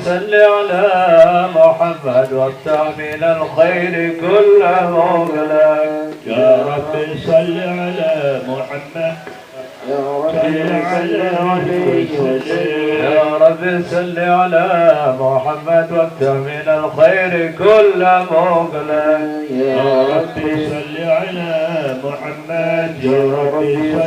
صل على محمد وافتح من الخير كل مغلق. يا رب صل على محمد يا رب صل على محمد وافتح من الخير كل مغلق. يا رب صل على محمد يا رب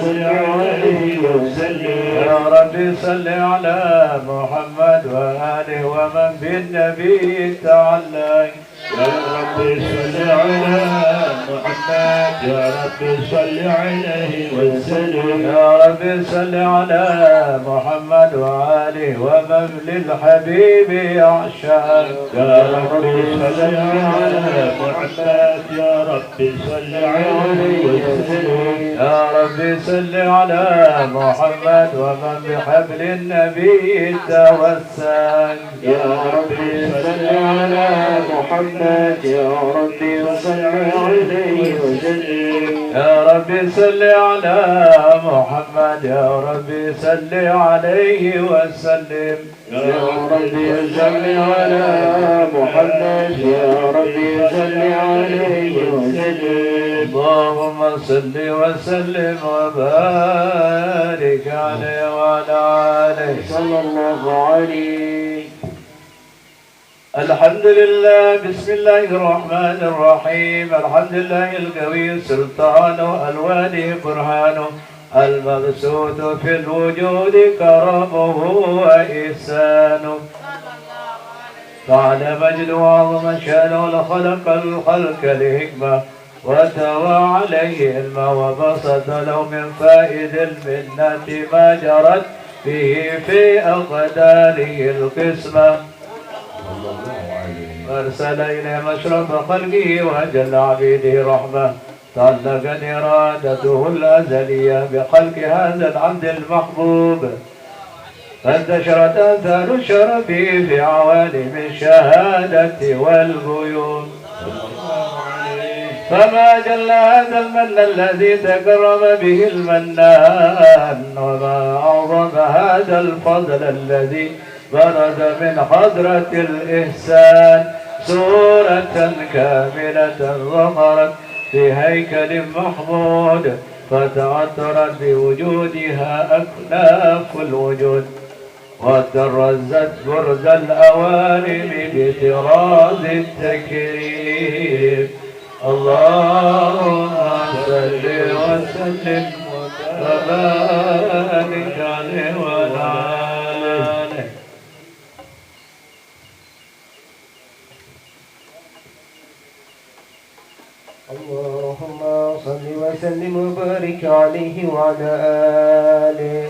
صل عليه وسلم. يا رب صل على محمد وآله ومن بالنبي تعلق. يا رب صل على محمد يا رب صل عليه وسلم. يا رب صل على محمد وآله ومن للحبيب يعشق. يا رب صل على محمد يا رب صل عليه وسلم. يا رب صل على محمد ومن بحبل النبي توسل. يا رب صل على محمد يا رب صل عليه وسلم. يا رب صل على محمد يا رب صل عليه وسلم. يا رب صل على محمد يا رب صل عليه وسلم. اللهم صل وسلم وبارك عليه وعلى آله صلى الله عليه. الحمد لله. بسم الله الرحمن الرحيم. الحمد لله القوي سلطانه الوالي برهانه المبسوط في الوجود كرمه وإحسانه. تعالى مجد وعظم شانه لخلق الخلق لحكمة وتوى عليه علما وبسط له من فائد المنة ما جرت به في أقداره القسمة. أرسل إليه مشرف خلقه وأجل عبيده رحمة. تعلقت إرادته الأزلية بخلق هذا العبد المحبوب. فانتشرت آثار الشرف في عوالم الشهادة والغيوب. فما جل هذا المن الذي تكرم به المنان. وما أعظم هذا الفضل الذي برز من حضرة الإحسان. سورة كاملة ظهرت في هيكل محمود فتعطرت بوجودها أكناف الوجود وترزت برز الأوارم بطراز التكريم. اللهم صل وسلم وبارك عليه وعلى آله. اللهم صل وسلم وبارك عليه وعلى آله.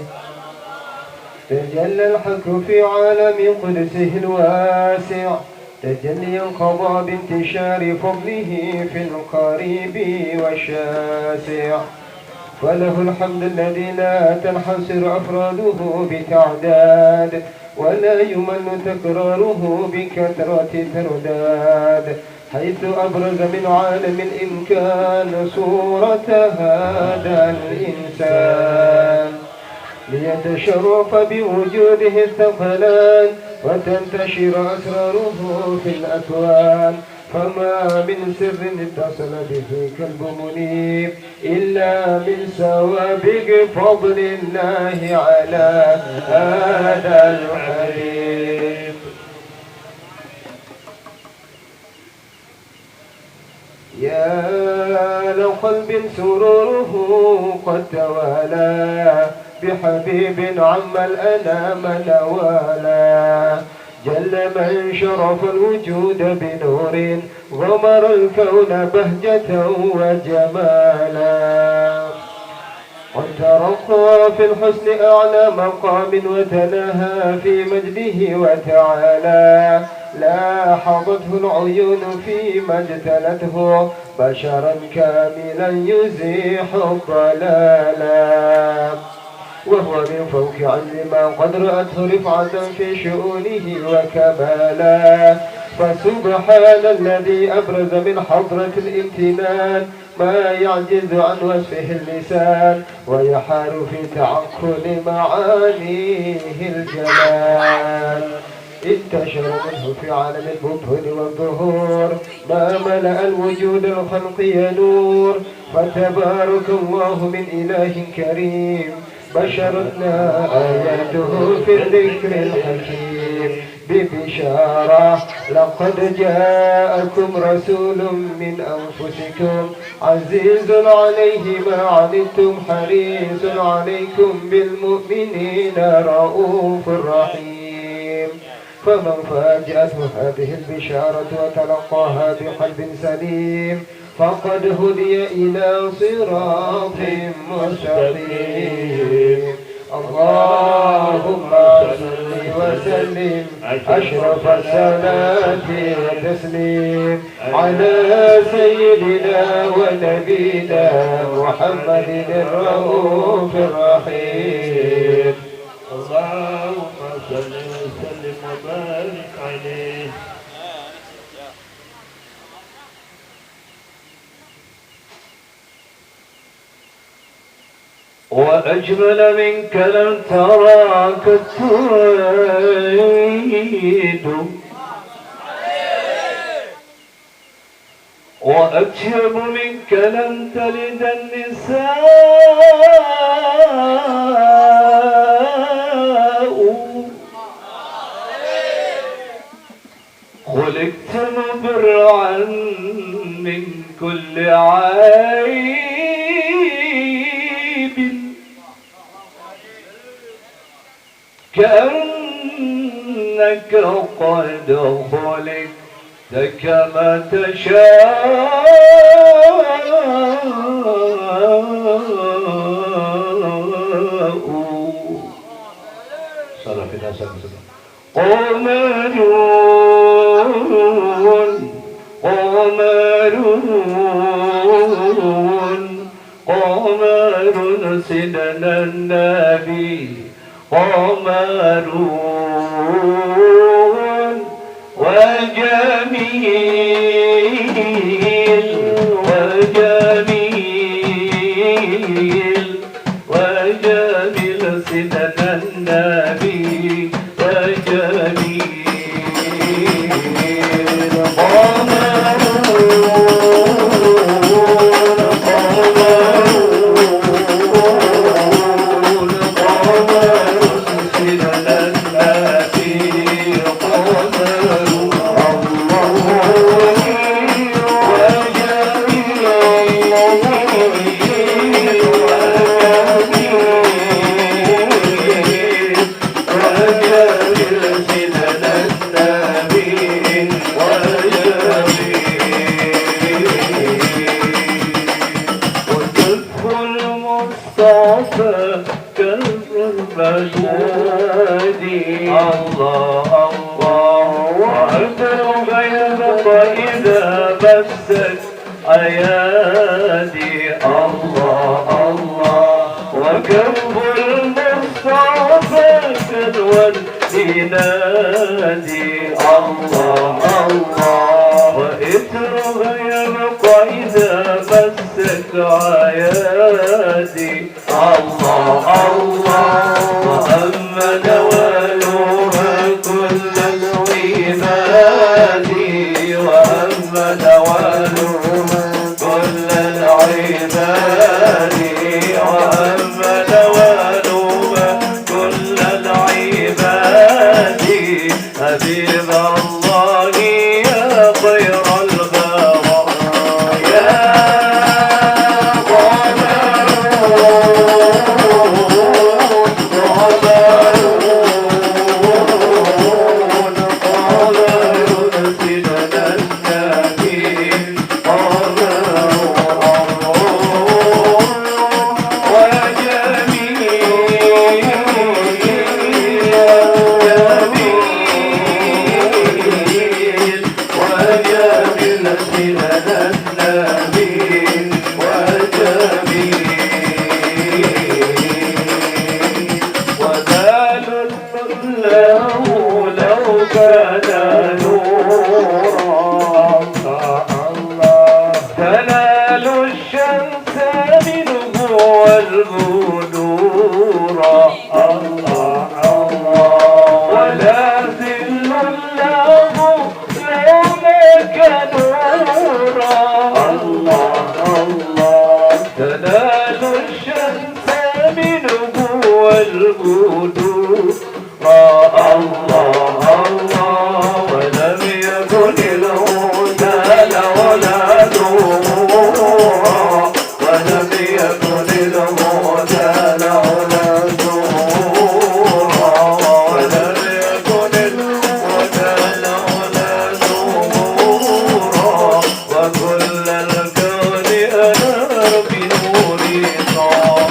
تجلى الحق في عالم قدسه الواسع تجلي القضاء بانتشار فضله في القريب والشاسع. فله الحمد الذي لا تنحصر أفراده بتعداد ولا يمل تكراره بكثرة ترداد. حيث أبرز من عالم الإمكان صورة هذا الإنسان ليتشرف بوجوده الثقلان وتنتشر أسراره في الأكوان. فما من سر اتصل به كلب منيب إلا من سوابق فضل الله على هذا الحبيب. يا لقلب سروره قد توالى بحبيب عم الأنام نوالا. جل من شرف الوجود بنور غمر الكون بهجة وجمالا. قد ترقى في الحسن أعلى مقام وتناهى في مجده وتعالى. لاحظته العيون فيما اجتلته بشرا كاملا يزيح الضلالا. وهو من فوق علم ما قد رأته رفعة في شؤونه وكمالا. فسبحان الذي أبرز من حضرة الامتنان ما يعجز عن وصفه اللسان ويحار في تعقل معانيه الجلال. انتشر منه في عالم البطون والظهور ما ملأ الوجود الخلقي نور فتبارك الله من إله كريم بشرتنا آياته في الذكر الحكيم ببشارة لقد جاءكم رسول من أنفسكم عزيز عليه ما عنتم حريص عليكم بالمؤمنين رؤوف رحيم فمن فاجأته هذه البشارة وتلقاها بقلب سليم فقد هدي إلى صراط مستقيم اللهم صل وسلم أشرف الصلاة والتسليم على سيدنا ونبينا محمد الرؤوف الرحيم اللهم صل وسلم وبارك عليه. وأجمل منك لم تراك التريد وأطيب منك لم تلد النساء خلقت مبرعا من كل عيب كأنك قد خلقت كما تشاء صلى في الناس قمر سيدنا النبي قمر وجميل سيدنا النبي وجميل أيادي الله الله وكف المصطفى كدوى ينادي الله الله وإثرها يبقى إذا مسك عيادي الله الله وأما نوالها كل العباد وأما نوالها كل العباد وأما نوالها كل العباد حبيب الله يا خير البرايا ولا ذل بنور طه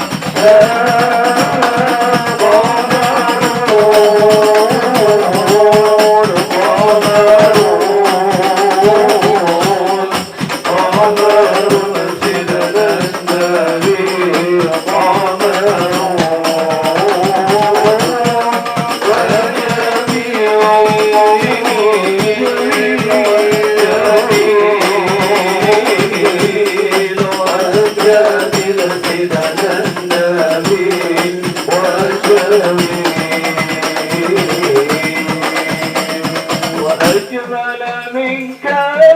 وأجمل منك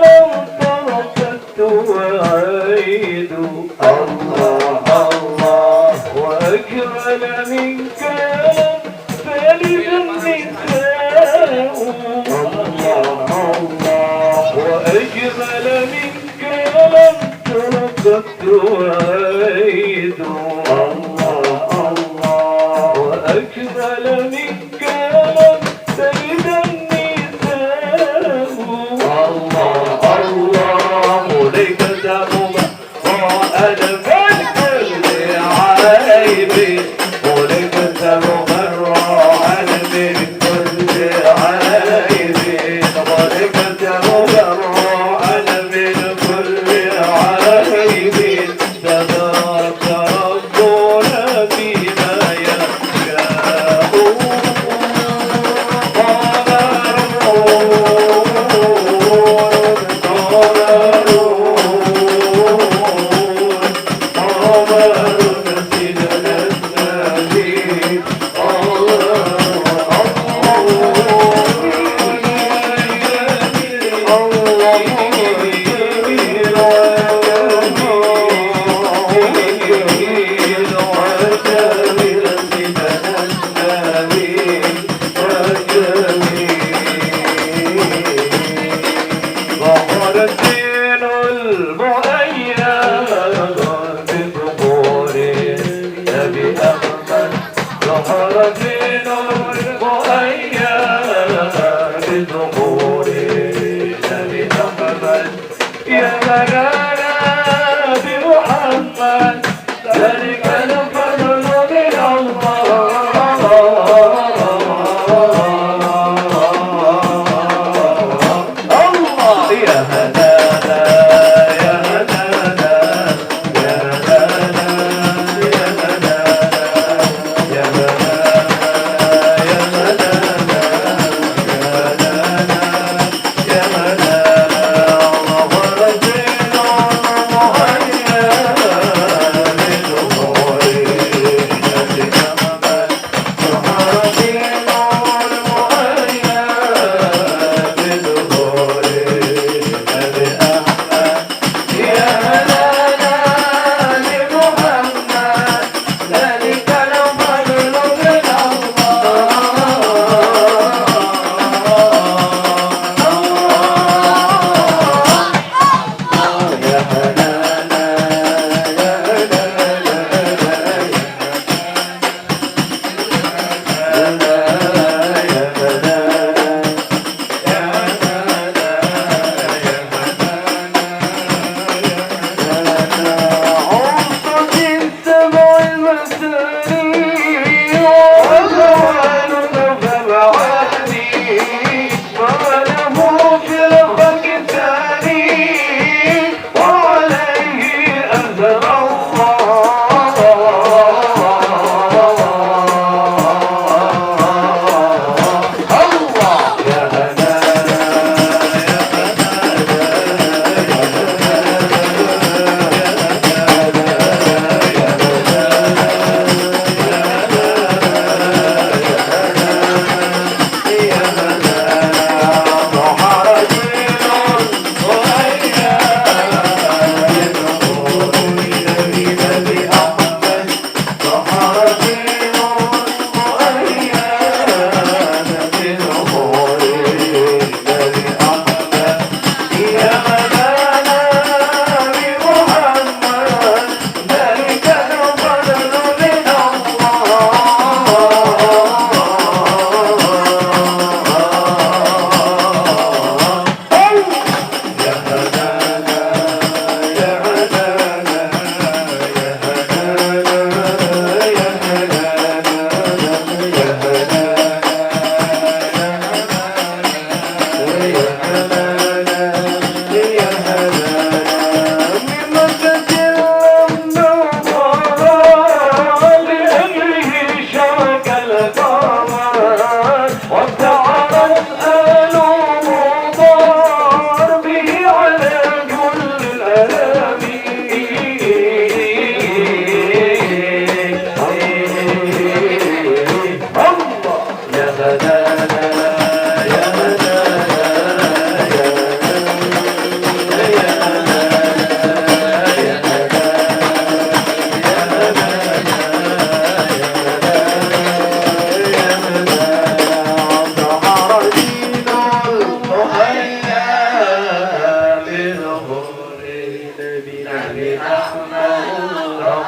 لم تركت وعيد الله الله وأجمل منك لم تلد النساء الله الله وأجمل منك لم تركت وعيد الله الله وأجمل منك لم تلد تبارك رب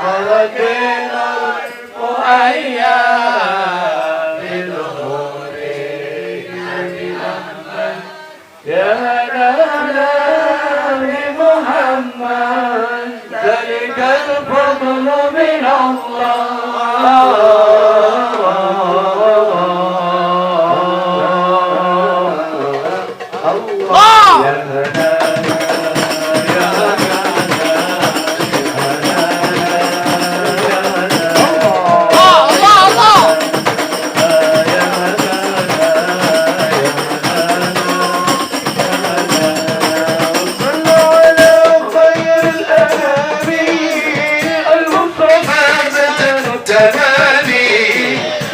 فرقين المؤيد بظهور نبي محمد يا هلا بمحمد ذلك الفضل من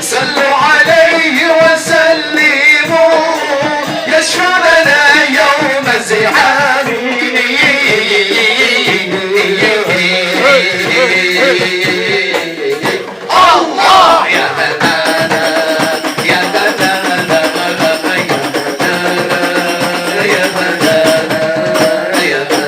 صلوا عليه وسلموا يشفع لنا يوم الزحام الله يا هلانا يا هلانا يا هلانا يا هلانا يا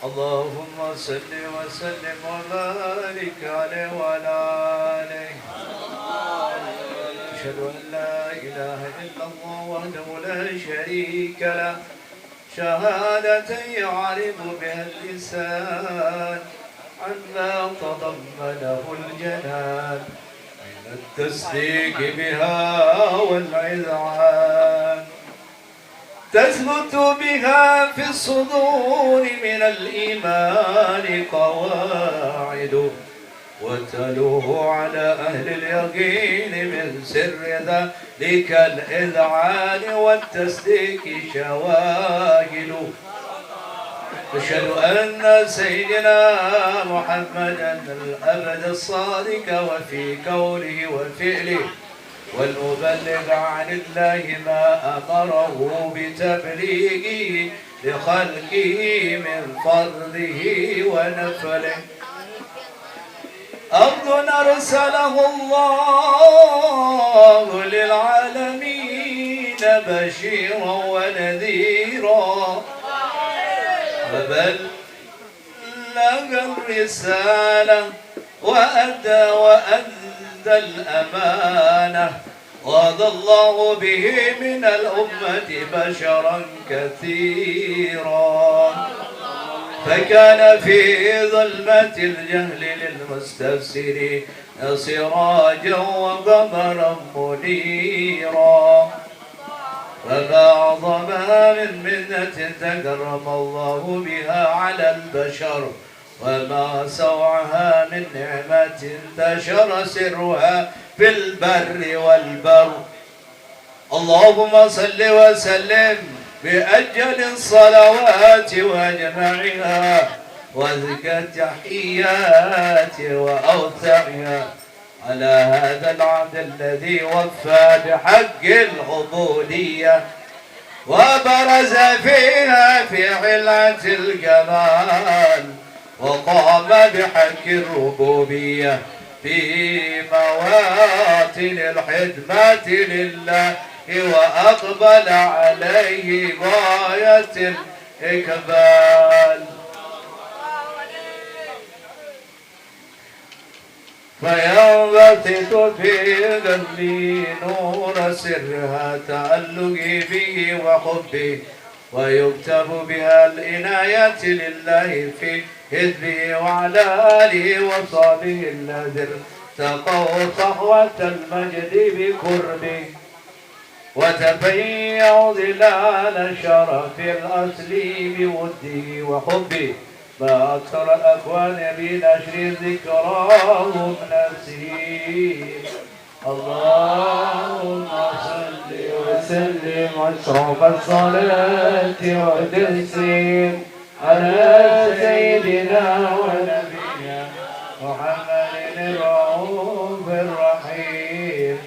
اللهم صل وسلم وبارك عليه وعلى آله. أشهد أن لا إله إلا الله وحده لا شريك له شهادة يعرف بها اللسان عما تضمنه الجنان من التصديق بها والعذعان، تثبت بها في الصدور من الإيمان قواعد، وتلوه على أهل اليقين من سر ذلك الإذعان والتصديق شواهد. أشهد أن سيدنا محمدا الأبد الصادق وفي قوله وفعله، والمبلغ عن الله ما أمره بتبليغه لخلقه من فرضه ونفله. عبد أرسله الله للعالمين بشيرا ونذيرا، فبلغ الرسالة وأدى الأمانة، وقضى الله به من الأمة بشرا كثيرا، فكان في ظلمة الجهل للمستفسرين سراجا وقمرا منيرا، فما أعظمها من منة تكرم الله بها على البشر، وما سوعها من نعمة انتشر سرها في البر والبر. اللهم صل وسلم بأجل الصلوات وأجمعها، وذكى التحيات وأوسعها على هذا العبد الذي وفى بحق العبودية، وبرز فيها في علة الجمال، وقام بحق الربوبية في مواطن الخدمة لله، وأقبل عليه غاية الإقبال. فينبسط في قلبي نور سرها تألقي به وحبه، ويكتب بها العناية لله في حزبه وعلى آله وصحبه الذين ارتقوا صحوة المجد بقربه، وتبيعوا ظلال شرف الأصل بوده وحبه، ما أكثر الأكوان بنشر ذكراهم نفسه. اللهم صل وسلم أشرف الصلاة والتسليم على سيدنا ونبينا محمد الرؤوف الرحيم.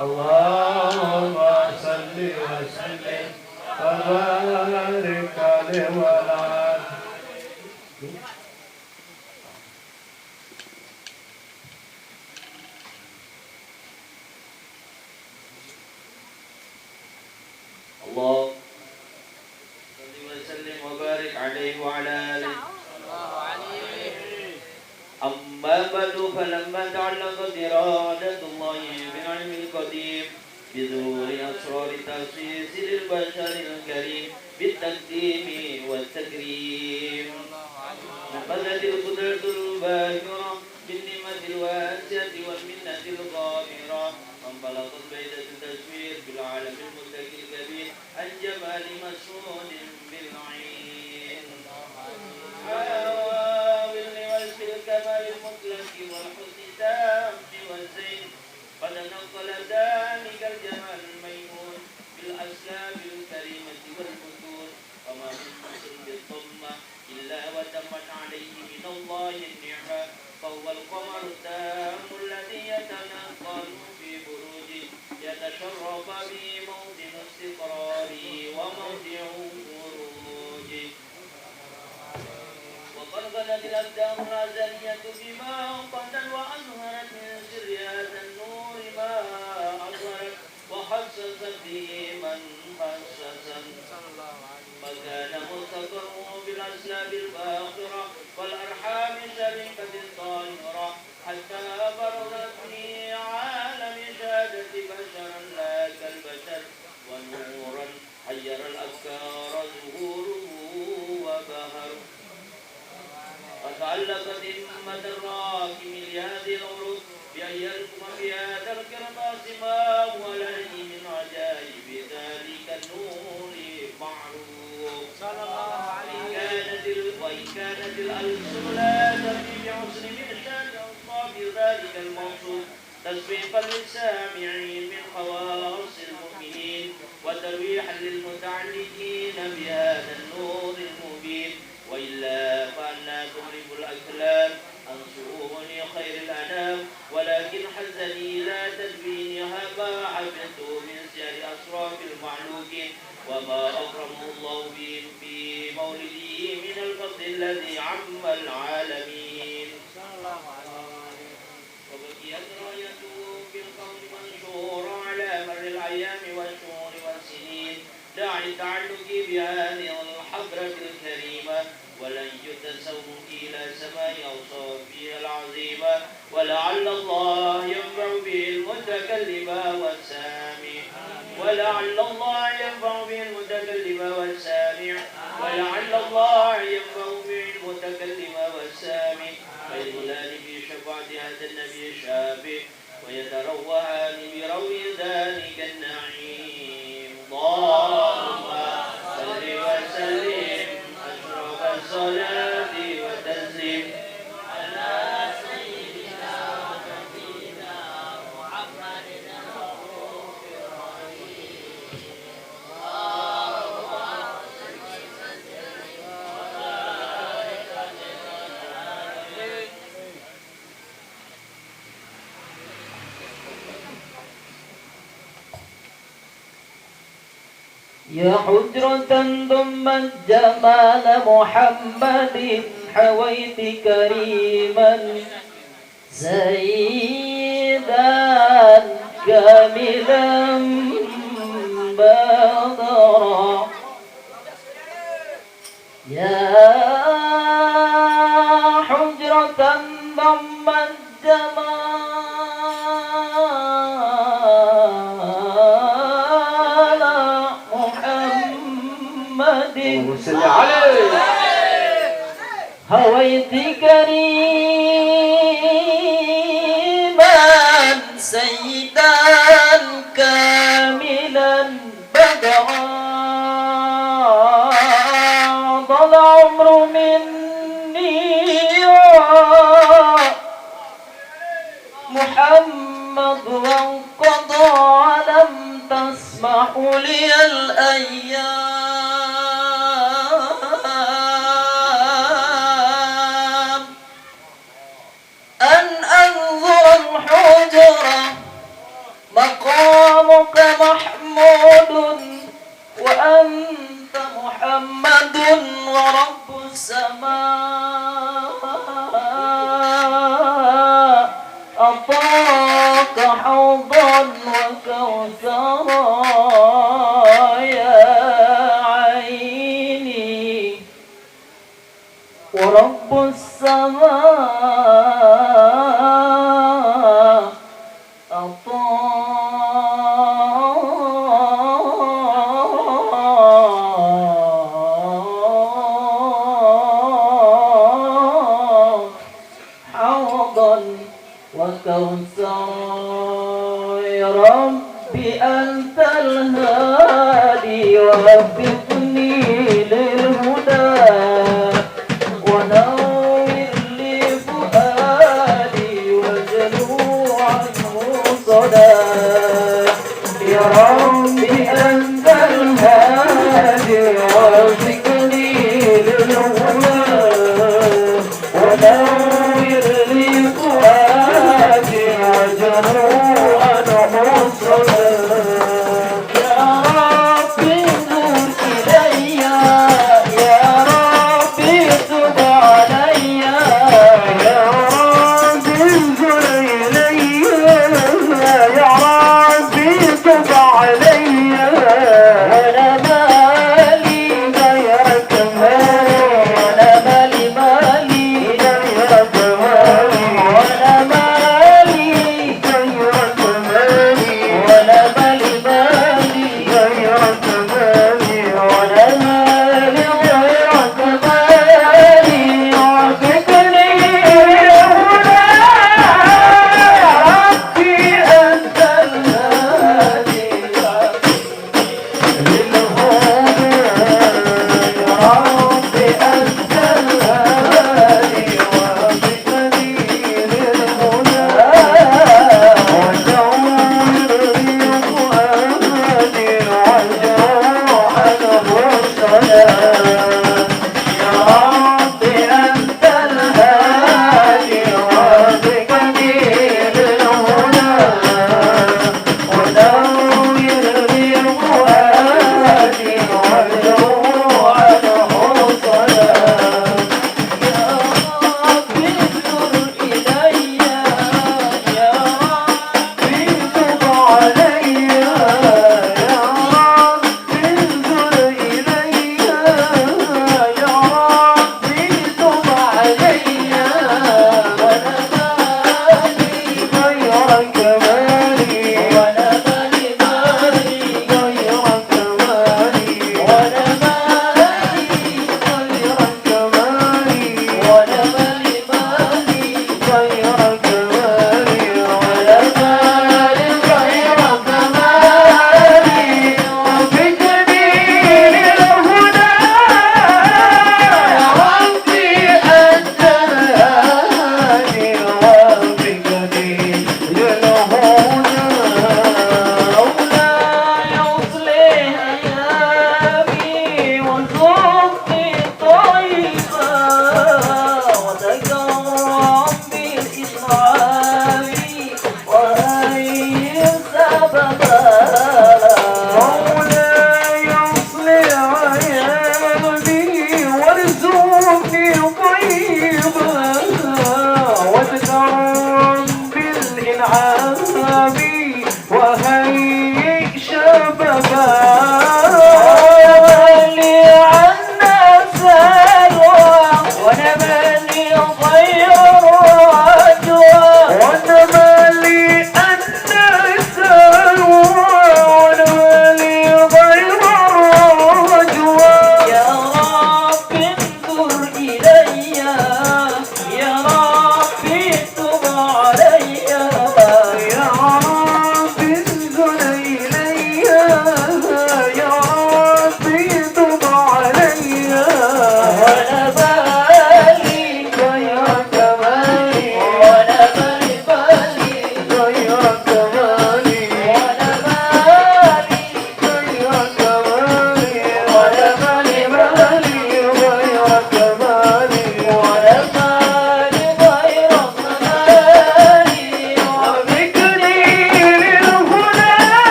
اللهم صل وسلم وبارك عليه وعلى الله صل وسلم وبارك عليه وعلى آله. أما بعد، فلما تعلقت إرادة الله بالعلم القديم بظهور أسرار تخصيص للبشر الكريم بالتقديم والتكريم، نفذت القدرة الباهرة بالنعمة الواسعة والمنة الغامرة، انطلقت بيدة التشوير بالعالم المتكي الكبير عن جمال مسعود بالعين، بالوصف الكمال المطلق والحسن التام والزين، قد نقل ذلك الجمال الميمون بالأسلاب الكريمة والمتون، وما من مصر بالضمة إلا وتمت عليه من الله النعمة، فهو القمر التام الذي يتنقل في بروجه، يتشرف به موطن استقراره وموضع خروجه. وقد غلت الأقدام الأزلية بما قدت وأظهرت من سر هذا النور ما أظهرت، وحسست به من حسست، فكان مستقره الأسلاب الفاخرة والأرحام الشريفة الطاهرة حتى برزت في عالم شهادة بشرا لا كالبشر ونورا حير الأفكار ظهوره وبهر وتعلقت همة الراكم لهذه العروض بأن يركم في هذا الكرباس ما هو لديه من عجائب ذلك النور معروف صلى الله عليه وإن كانت الألسن لا تفي بحسن إرشاد أوصاف ذلك الموصوف تسويقا للسامعين من خواص المؤمنين وترويحا للمتعلقين بهذا النور المبين وإلا فأنا تغرب الأكلام عن سؤول خير الأنام ولكن حزني لا تدبينها ما حفظت من سير أسراف المعلوكين وما أكرمه الله به في مولده من الفضل الذي عم العالمين وبقيت رايته في القول منشورا على مر الأيام والشهور والسنين داعي التعلق بهذه الحضرة الكريمة ولن يتسوق إلى سماء أوصافها العظيمة ولعل الله ينفع به المتكلم والسامع ولعل الله ينفع به المتكلم والسامع ولعل الله ينفع به المتكلم والسامع فيدخلان في شفاعة هذا النبي الشافع ويتروعان بروي ذلك النعيم اللهم صل وسلم أشرف الصلاة والتسليم على سيدنا ونبينا محمد الرؤوف الرحيم يا حجرة ضمت جمال محمد حويت كريما سيدا كاملا بدرا يا حجرة ضمت جمال وسلم عليه هويت كريما سيدا كاملا بدرا ضل عمر مني محمد وانقضى لم تسمح لي الأيام مقامك محمود وأنت محمد ورب السماء أعطاك حوضا وكوثرا يا عيني ورب السماء حوضا وكوثرا يا ربي أنت الهادي ووفقني للهدى ونور لي فؤادي وجلو عنه صدى يا ربي أنت الهادي ووفقني للهدى ونور لي فؤادي وجلو عنه صدى يا ربي انظر إلي يا ربي تب علي يا ربي انظر إلي يا ربي تب علي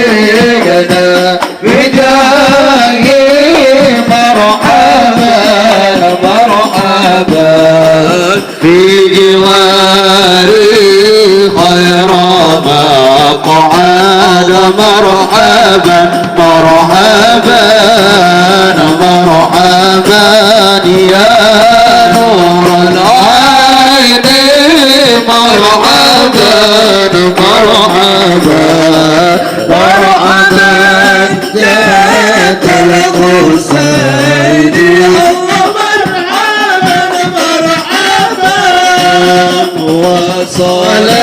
بلغنا بجاه مرحبا مرحبا في جواري خير مقعد مرحبا مرحبا مرحبا يا نور العين مرحبا مرحبا مرحبا جاءت الحسين مرحبا مرحبا وصلاة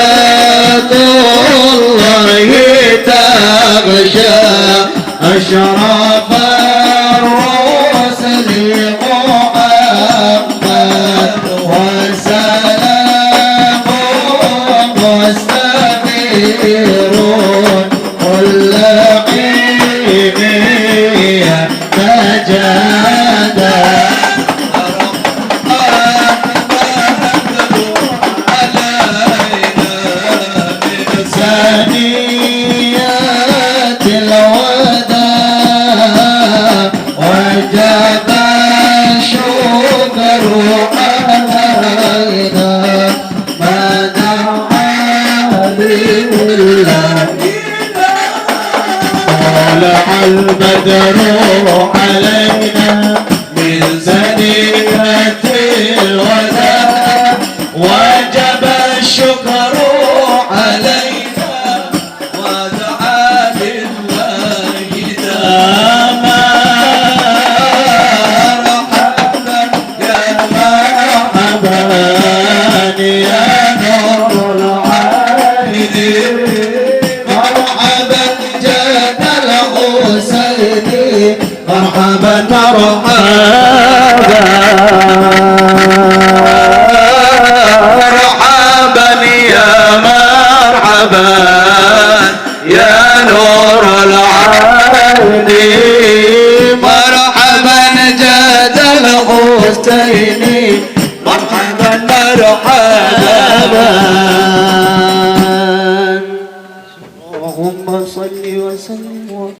الله تغشى أشرف الرسل محمد وسلام مستنيرون كل حين تجادى ثنيات الوداع وجب الشكر علينا ما دعا لله طلع البدر علينا من ثنيات الوداع وجب الشكر علينا ودعا لله داما مرحبا يا مرحبا يا نور العين مرحبا جاء الحسين مرحبا مرحبا مرحبا يا مرحبا يا نور العين مرحبا جاد الحسين مرحبا مرحبا اللهم صل وسلم